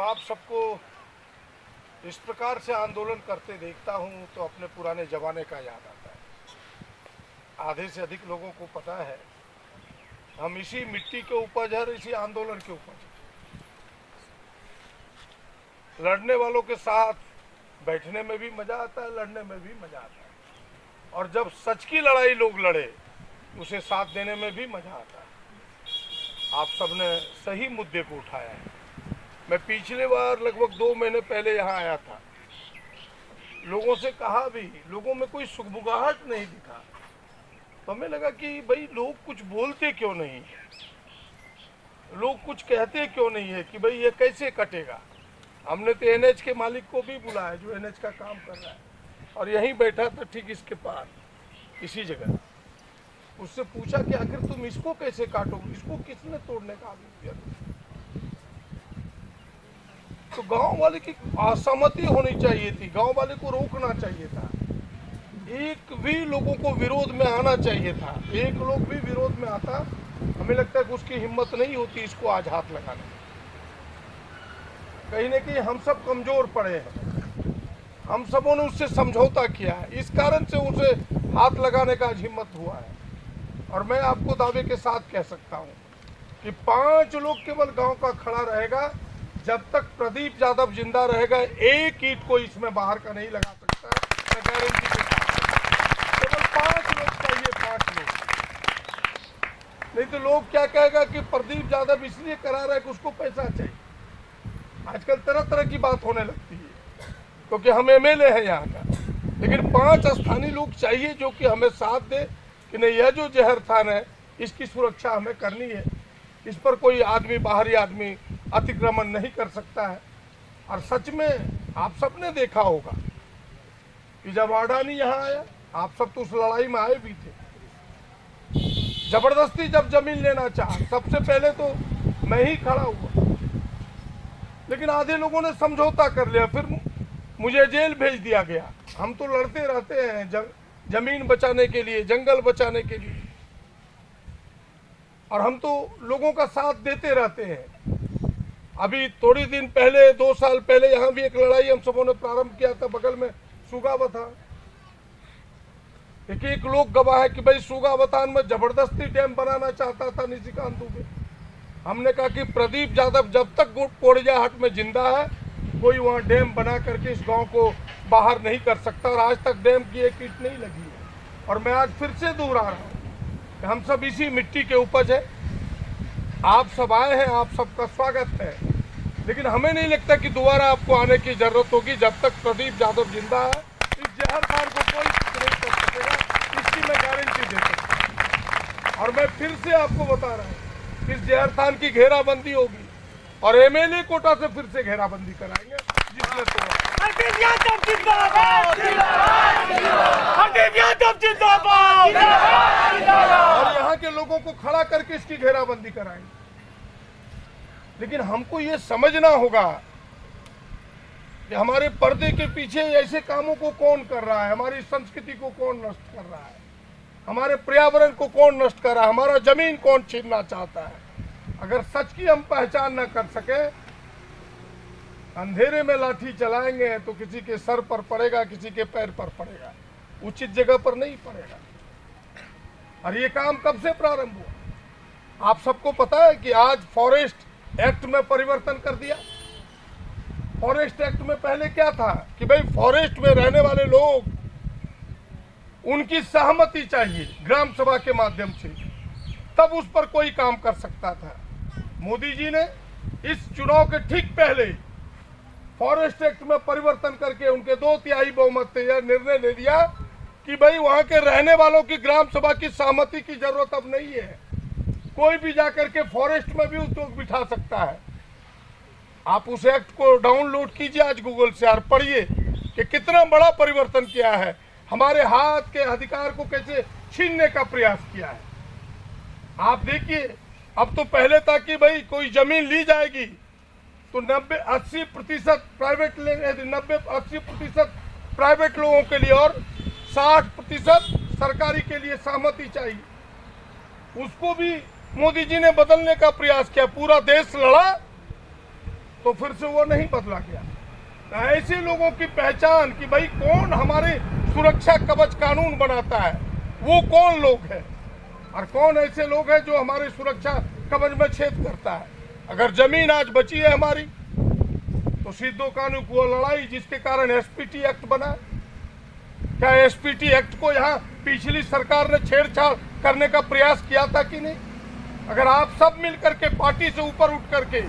आप सबको इस प्रकार से आंदोलन करते देखता हूं तो अपने पुराने जमाने का याद आता है। आधे से अधिक लोगों को पता है हम इसी मिट्टी के उपज है, इसी आंदोलन के उपज है। लड़ने वालों के साथ बैठने में भी मजा आता है, लड़ने में भी मजा आता है, और जब सच की लड़ाई लोग लड़े उसे साथ देने में भी मजा आता है। आप सबने सही मुद्दे को उठाया है। मैं पिछले बार लगभग 2 महीने पहले यहाँ आया था, लोगों से कहा भी, लोगों में कोई सुगबुगाहट नहीं दिखा, तो हमें लगा कि भाई लोग कुछ बोलते क्यों नहीं है, लोग कुछ कहते क्यों नहीं है कि भाई ये कैसे कटेगा। हमने तो एनएच के मालिक को भी बुलाया जो एनएच का काम कर रहा है, और यहीं बैठा था ठीक इसके पार इसी जगह। उससे पूछा कि आखिर तुम इसको कैसे काटोगे, इसको किसने तोड़ने का आदेश दिया। तो गांव वाले की असहमति होनी चाहिए थी, गांव वाले को रोकना चाहिए था, एक भी लोगों को विरोध में आना चाहिए था। एक लोग भी विरोध में आता, हमें लगता है कि उसकी हिम्मत नहीं होती इसको आज हाथ लगाने में। कहीं न कहीं हम सब कमजोर पड़े हैं, हम सबों ने उससे समझौता किया है, इस कारण से उसे हाथ लगाने का आज हिम्मत हुआ है। और मैं आपको दावे के साथ कह सकता हूं कि 5 लोग केवल गांव का खड़ा रहेगा। जब तक प्रदीप यादव जिंदा रहेगा एक ईंट को इसमें बाहर का नहीं लगा सकता है, मैं गारंटी के साथ। केवल 5 लोग चाहिए, 5 लोग। नहीं तो लोग क्या कहेगा कि प्रदीप यादव इसलिए करा रहा है कि उसको पैसा चाहिए। आजकल तरह तरह की बात होने लगती है क्योंकि हम एमएलए हैं यहाँ का, लेकिन 5 स्थानीय लोग चाहिए जो कि हमें साथ दे कि नहीं, यह जो जहर थान है इसकी सुरक्षा हमें करनी है, इस पर कोई आदमी, बाहरी आदमी अतिक्रमण नहीं कर सकता है। और सच में आप सबने देखा होगा कि जब अडानी यहाँ आया, आप सब तो उस लड़ाई में आए भी थे, जबरदस्ती जब जमीन लेना चाहा सबसे पहले तो मैं ही खड़ा हुआ, लेकिन आधे लोगों ने समझौता कर लिया, फिर मुझे जेल भेज दिया गया। हम तो लड़ते रहते हैं जमीन बचाने के लिए, जंगल बचाने के लिए, और हम तो लोगों का साथ देते रहते हैं। अभी थोड़ी दिन पहले, 2 साल पहले यहाँ भी एक लड़ाई हम सबों ने प्रारंभ किया था, बगल में सुगावथान। एक लोग गवाह है कि भाई सुगावथान में जबरदस्ती डैम बनाना चाहता था निशिकांत दुबे। हमने कहा कि प्रदीप यादव जब तक कोड़ियाहाट में जिंदा है कोई वहाँ डैम बना करके इस गांव को बाहर नहीं कर सकता, और आज तक डैम की एक ईंट नहीं लगी है। और मैं आज फिर से दोहरा रहा हूँ कि हम सब इसी मिट्टी के उपज है। आप सब आए हैं, आप सबका स्वागत है, लेकिन हमें नहीं लगता कि दोबारा आपको आने की जरूरत होगी। जब तक प्रदीप यादव जिंदा है इस जहर खान को कोई नहीं कर सकेगा, इसकी मैं गारंटी दे सकता हूँ। और मैं फिर से आपको बता रहा हूँ कि इस जहर खान की घेराबंदी होगी और एमएलए कोटा से फिर से घेराबंदी कराएंगे जिसने तोड़ा। और यहाँ के लोगों को खड़ा करके इसकी घेराबंदी कराएंगे। लेकिन हमको ये समझना होगा कि हमारे पर्दे के पीछे ऐसे कामों को कौन कर रहा है, हमारी संस्कृति को कौन नष्ट कर रहा है, हमारे पर्यावरण को कौन नष्ट कर रहा है, हमारा जमीन कौन छीनना चाहता है। अगर सच की हम पहचान न कर सके, अंधेरे में लाठी चलाएंगे तो किसी के सर पर पड़ेगा, किसी के पैर पर पड़ेगा, उचित जगह पर नहीं पड़ेगा। और ये काम कब से प्रारंभ हुआ आप सबको पता है कि आज फॉरेस्ट एक्ट में परिवर्तन कर दिया। फॉरेस्ट एक्ट में पहले क्या था कि भाई फॉरेस्ट में रहने वाले लोग, उनकी सहमति चाहिए ग्राम सभा के माध्यम से, तब उस पर कोई काम कर सकता था। मोदी जी ने इस चुनाव के ठीक पहले फॉरेस्ट एक्ट में परिवर्तन करके उनके 2/3 बहुमत से यह निर्णय ले लिया कि भाई वहां के रहने वालों की ग्राम सभा की सहमति की जरूरत अब नहीं है। कोई भी जाकर के फॉरेस्ट में भी उद्योग बिठा सकता है। आप उस एक्ट को डाउनलोड कीजिए आज गूगल से और पढ़िए कि कितना बड़ा परिवर्तन किया है, हमारे हाथ के अधिकार को कैसे छीनने का प्रयास किया है। आप देखिए, अब तो पहले था कि भाई कोई जमीन ली जाएगी तो 90-80% प्राइवेट, 90-80% प्राइवेट लोगों के लिए और 60% सरकारी के लिए सहमति चाहिए। उसको भी मोदी जी ने बदलने का प्रयास किया। पूरा देश लड़ा तो फिर से वो नहीं बदला गया। तो ऐसे लोगों की पहचान कि भाई कौन हमारे सुरक्षा कवच कानून बनाता है, वो कौन लोग है और कौन ऐसे लोग हैं जो हमारे सुरक्षा कवच में छेद करता है। अगर जमीन आज बची है हमारी, तो सिद्धो कानू को लड़ाई जिसके कारण एसपीटी एक्ट बना, क्या एसपीटी एक्ट को यहाँ पिछली सरकार ने छेड़छाड़ करने का प्रयास किया था कि नहीं? अगर आप सब मिलकर के पार्टी से ऊपर उठ करके,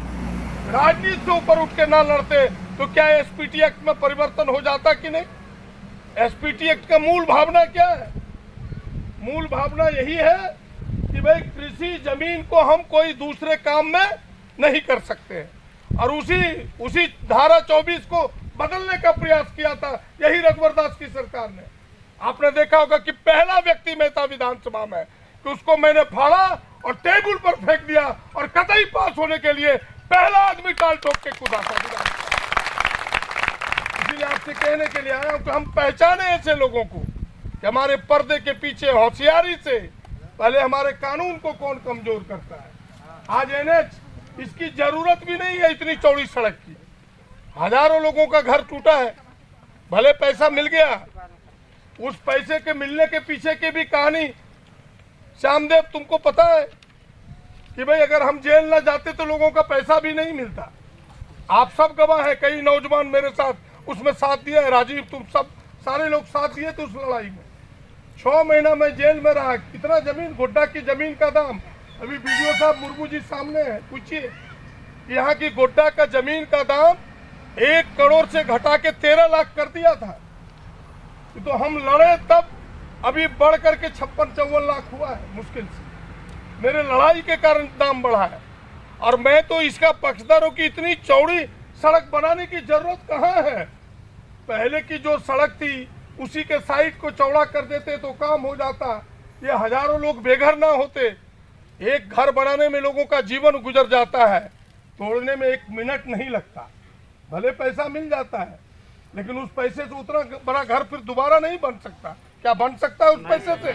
राजनीति से ऊपर उठ के ना लड़ते, तो क्या एसपीटी एक्ट में परिवर्तन हो जाता कि नहीं? एसपीटी एक्ट का मूल भावना क्या है? मूल भावना यही है कि भाई कृषि जमीन को हम कोई दूसरे काम में नहीं कर सकते, और उसी धारा 24 को बदलने का प्रयास किया था यही रघुवर दास की सरकार ने। आपने देखा होगा कि पहला व्यक्ति मैं था विधानसभा में कि उसको मैंने फाड़ा और टेबल पर फेंक दिया और कतई पास होने के लिए पहला आदमी टाल ठोक के कूदा था विधानसभा। इसलिए आपसे कहने के लिए आया हूं कि हम पहचाने ऐसे लोगों को कि हमारे पर्दे के पीछे होशियारी से पहले हमारे कानून को कौन कमजोर करता है। आज एनएच इसकी जरूरत भी नहीं है, इतनी चौड़ी सड़क की। हजारों लोगों का घर टूटा है, भले पैसा मिल गया, उस पैसे के मिलने के पीछे की भी कहानी श्यामदेव तुमको पता है कि भाई अगर हम जेल ना जाते तो लोगों का पैसा भी नहीं मिलता। आप सब गवाह है, कई नौजवान मेरे साथ उसमें साथ दिया है, राजीव तुम सब सारे लोग साथ दिए थे उस लड़ाई में। 6 महीना मैं जेल में रहा। कितना जमीन, गोड्डा की जमीन का दाम, अभी वीडियो साहब मुर्मू जी सामने है, पूछिए यहाँ की गोड्डा का जमीन का दाम 1 करोड़ से घटा के 13 लाख कर दिया था। तो हम लड़े तब, अभी बढ़ करके 56-54 लाख हुआ है मुश्किल से। मेरे लड़ाई के कारण दाम बढ़ा है, और मैं तो इसका पक्षधर हूं कि इतनी चौड़ी सड़क बनाने की जरूरत कहाँ है। पहले की जो सड़क थी उसी के साइड को चौड़ा कर देते तो काम हो जाता, ये हजारों लोग बेघर ना होते। एक घर बनाने में लोगों का जीवन गुजर जाता है, तोड़ने में 1 मिनट नहीं लगता। भले पैसा मिल जाता है, लेकिन उस पैसे से उतना बड़ा घर फिर दोबारा नहीं बन सकता। क्या बन सकता है उस पैसे से?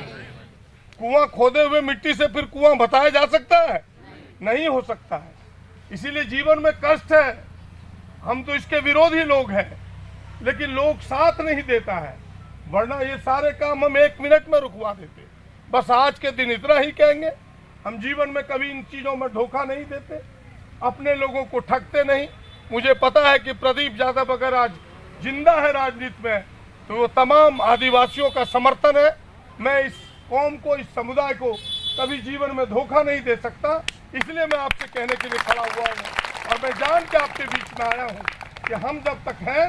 कुआं खोदे हुए मिट्टी से फिर कुआं बताया जा सकता है? नहीं हो सकता है। इसीलिए जीवन में कष्ट है, हम तो इसके विरोधी लोग हैं, लेकिन लोग साथ नहीं देता है, वरना ये सारे काम हम 1 मिनट में रुकवा देते। बस आज के दिन इतना ही कहेंगे, हम जीवन में कभी इन चीज़ों में धोखा नहीं देते, अपने लोगों को ठगते नहीं। मुझे पता है कि प्रदीप यादव अगर आज जिंदा है राजनीति में, तो वो तमाम आदिवासियों का समर्थन है। मैं इस कौम को, इस समुदाय को कभी जीवन में धोखा नहीं दे सकता, इसलिए मैं आपसे कहने के लिए खड़ा हुआ हूँ। और मैं जान के आपके बीच में आया हूँ कि हम जब तक हैं,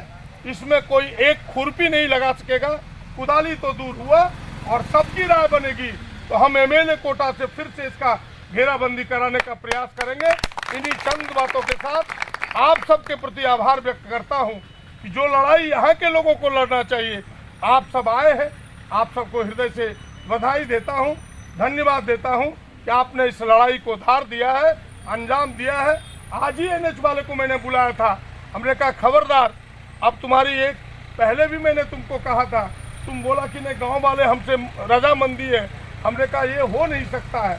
इसमें कोई एक खुरपी नहीं लगा सकेगा। कुदाली तो दूर हुआ, और सबकी राय बनेगी तो हम एमएलए कोटा से फिर से इसका घेराबंदी कराने का प्रयास करेंगे। इन्हीं चंद बातों के साथ आप सबके प्रति आभार व्यक्त करता हूं कि जो लड़ाई यहाँ के लोगों को लड़ना चाहिए, आप सब आए हैं। आप सबको हृदय से बधाई देता हूं, धन्यवाद देता हूं कि आपने इस लड़ाई को धार दिया है, अंजाम दिया है। आज ही एनएच वाले को मैंने बुलाया था, हमने कहा खबरदार, अब तुम्हारी एक, पहले भी मैंने तुमको कहा था, तुम बोला कि नहीं गाँव वाले हमसे रजामंदी है। हमने कहा ये हो नहीं सकता है,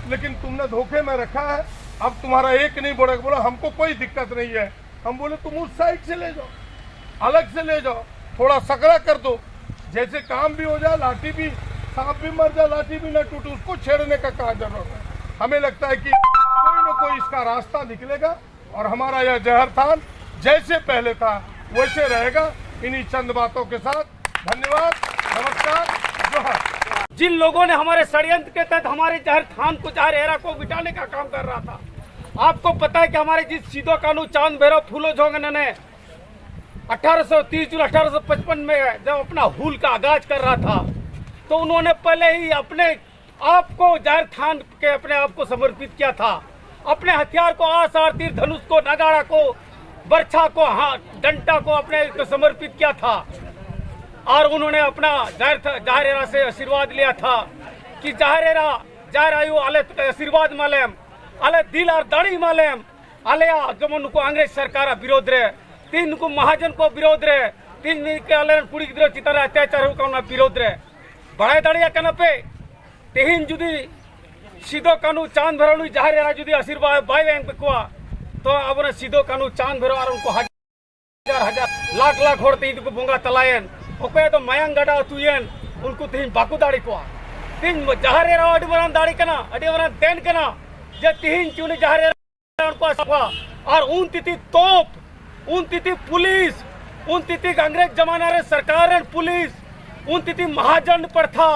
लेकिन तुमने धोखे में रखा है। अब तुम्हारा एक नहीं बोला हमको कोई दिक्कत नहीं है। हम बोले तुम उस साइड से ले जाओ, अलग से ले जाओ, थोड़ा सकरा कर दो, जैसे काम भी हो जाए, लाठी भी, सांप भी मर जाए, लाठी भी न टूटे, उसको छेड़ने का क्या जरूरत है। हमें लगता है कि कोई न कोई इसका रास्ता निकलेगा, और हमारा यह जहरथान जैसे पहले था वैसे रहेगा। इन्हीं चंद बातों के साथ धन्यवाद, नमस्कार, जोहार। जिन लोगों ने हमारे षड्यंत्र के तहत हमारे जहरथान को, जहरेरा को मिटाने का काम कर रहा था, आपको पता है कि हमारे जिस सिद्धो कानू चांद भैरव फूलो झोंगने ने 30 जून 1855 में जब अपना हुल का आगाज कर रहा था, तो उन्होंने पहले ही अपने आप को जहरथान के अपने आप को समर्पित किया था। अपने हथियार को, आसार, तीर धनुष को, नगाड़ा को, बर्छा को, डंटा को अपने को समर्पित किया था। और उन्होंने अपना जहरेरा से आशीर्वाद लिया था कि जहरेरा जहरायु अले आशीर्वाद मालेम, अले दिल और दाढ़ी मालेम, अले जमन को अंग्रेज सरकार विरोध रे, 3 को महाजन को विरोध रे, 3 के अले कुड़ी गिद्रो चितार अत्याचार हो विरोध रे बड़ाई दाड़िया कनपे तेहिन जुदी सिद्धो कानू चांद भैरव जहरेरा जुदी आशीर्वाद बाय को, तो अब सीधो कानू चांद भरो और उनको हजार हजार लाख लाख होड़ तीन को बोंगा तलायन ओके तो मयंग गड़ा तुयन उनको तीन बाकू दाड़ी को तीन जहारे राव अड़ी बरान दाड़ी कना अड़ी बरान तेन कना जे तीन चुनी जहारे उनको असवा और उन तिथि तोप उन तिथि पुलिस उन तिथि अंग्रेज जमाना रे सरकार एंड पुलिस उन तिथि महाजन पर था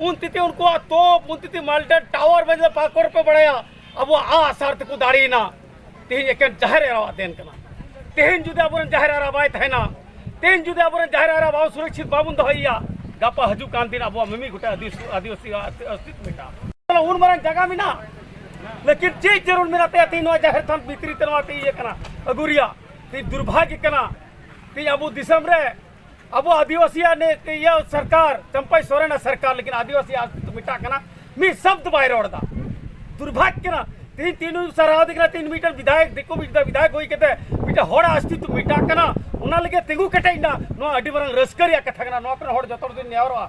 उन तिथि उनको तोप उन तिथि माल्टन टावर बजे पाकोर पे बढ़ाया अब वो आसार्थ को दाड़ी ना तीन एक जहर राव देन कना तीन जुदे अब जहर राव आए थे ना तीन जुदे अब जहर राव आव सुरक्षित बाबुन दहैया गपा हजू कान दिन अब मम्मी गुटा आदिवासी अस्तित्व बेटा उन मरन जगह में ना लेकिन चीज जरूर मेरा ते तीन जहर थान भीतरी तनवाते ये कना अगुरिया ती दुर्भाग्य कना ती अब दिसंबर अब आदिवासी ने ये सरकार चंपाई सोरेन सरकार लेकिन आदिवासी अस्तित्व मिटा कना मी शब्द बाहर ओढ़दा दुर्भाग्य कना तीन तीन सरहा दिखना 3 मीटर विधायक देखो विधायक होई कहते बेटा होड़ा अस्तित्व मिटा कना उना लगे तेगु कटाइना नो अडी बरंग रस्करिया कथा कना नो कना होड़ जतोर दिन नेवरवा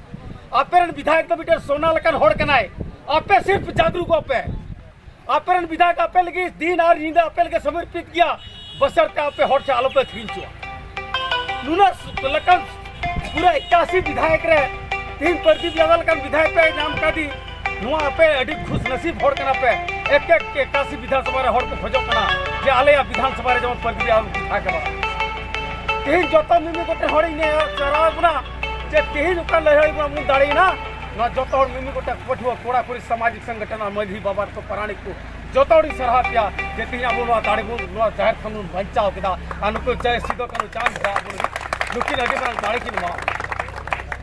आपेरन विधायक तो बेटा सोना लकन होड़ कनाय आपे सिर्फ जागरूक आपे आपेरन विधायक आपे लगी दिन और नींद आपे लगे समर्पित किया बसरते आपे होड़ से आलो पे खींचो नुना लकन पूरा 81 विधायक रे तीन प्रदीप यादव का विधायक पे नाम का दी नुआ पे अडी खुश नसीब होड़ कना पे एक 81 विधानसभा रे होड़ को खोजो कना जे आले विधानसभा रे जम प्रदीप यादव विधायक बा तीन जोता मिमी गोटे होड़ी ने चराबना जे तीन का लहई मु दाड़ी ना न जोतोड़ मिमी गोटे पठुआ कोड़ा कोड़ी सामाजिक संगठन मधी बाबा तो प्राणिक को जोतोड़ी सरहातिया जे तीन अब नो दाड़ी मु नो जाहिर कानून बचाव केदा अनको जय सीधो कानून चांद रा लुकिन अडी बरन दाड़ी किन मा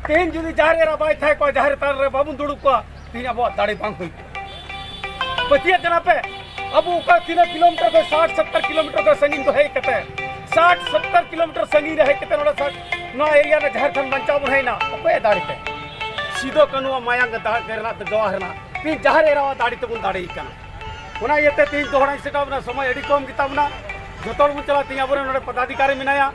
तीन जुदी जाहिर रा बाई थाय को जाहिर तार रे बाबू दुडु को तीन अब दाड़ी बांग होई पतिया जना पे अब ऊपर 3 किलोमीटर को 60-70 किलोमीटर का संगीन तो है कहते 60-70 किलोमीटर संगी रहे कितने नोड़ा नो एरिया ने झारखंड बचाव है ना ओके दाड़ी पे सीधो कनु माया दाड़ करना तो गवाहरना तीन जहर एरावा दाड़ी तो गुन दाड़ी कना उना येते तीन दोहड़ा सेटावना समय एडी कम किताबना जोतोड़ मु चला तीन अबरे नोड़े पदाधिकारी मिनाया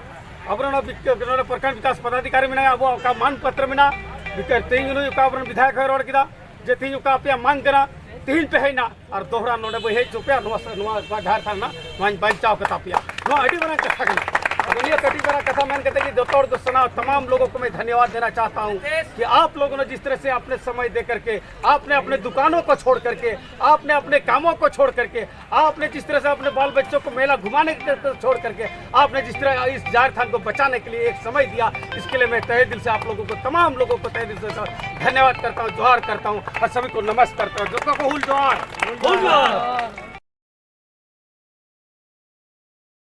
अबरे नोड़े प्रखंड विकास पदाधिकारी मिनाया अब का मान पत्र मिना बिकर तीन नु का अबरे विधायक रोड किदा जे तीन का पे मांग करा तीन पे है ना और दोहरा नोड़े बहे चुपया नुआ झारखंड ना मान बचाव कता पिया नो अडी बना कथा कना दुनिया कटी बना कथा मैंने कहते कि जोतोड़ दोस्तों तमाम लोगों को मैं धन्यवाद देना चाहता हूं कि आप लोगों ने जिस तरह से अपने समय दे करके आपने अपने दुकानों को छोड़ करके आपने अपने कामों को छोड़ करके आपने जिस तरह से अपने बाल बच्चों को मेला घुमाने को छोड़ करके आपने जिस तरह इस झारखंड को बचाने के लिए एक समय दिया इसके लिए मैं तहे दिल से आप लोगों को तमाम लोगों को तहे दिल से धन्यवाद करता हूँ जोहार करता हूँ और सभी को नमस्कार करता हूँ जो को हुल जोहार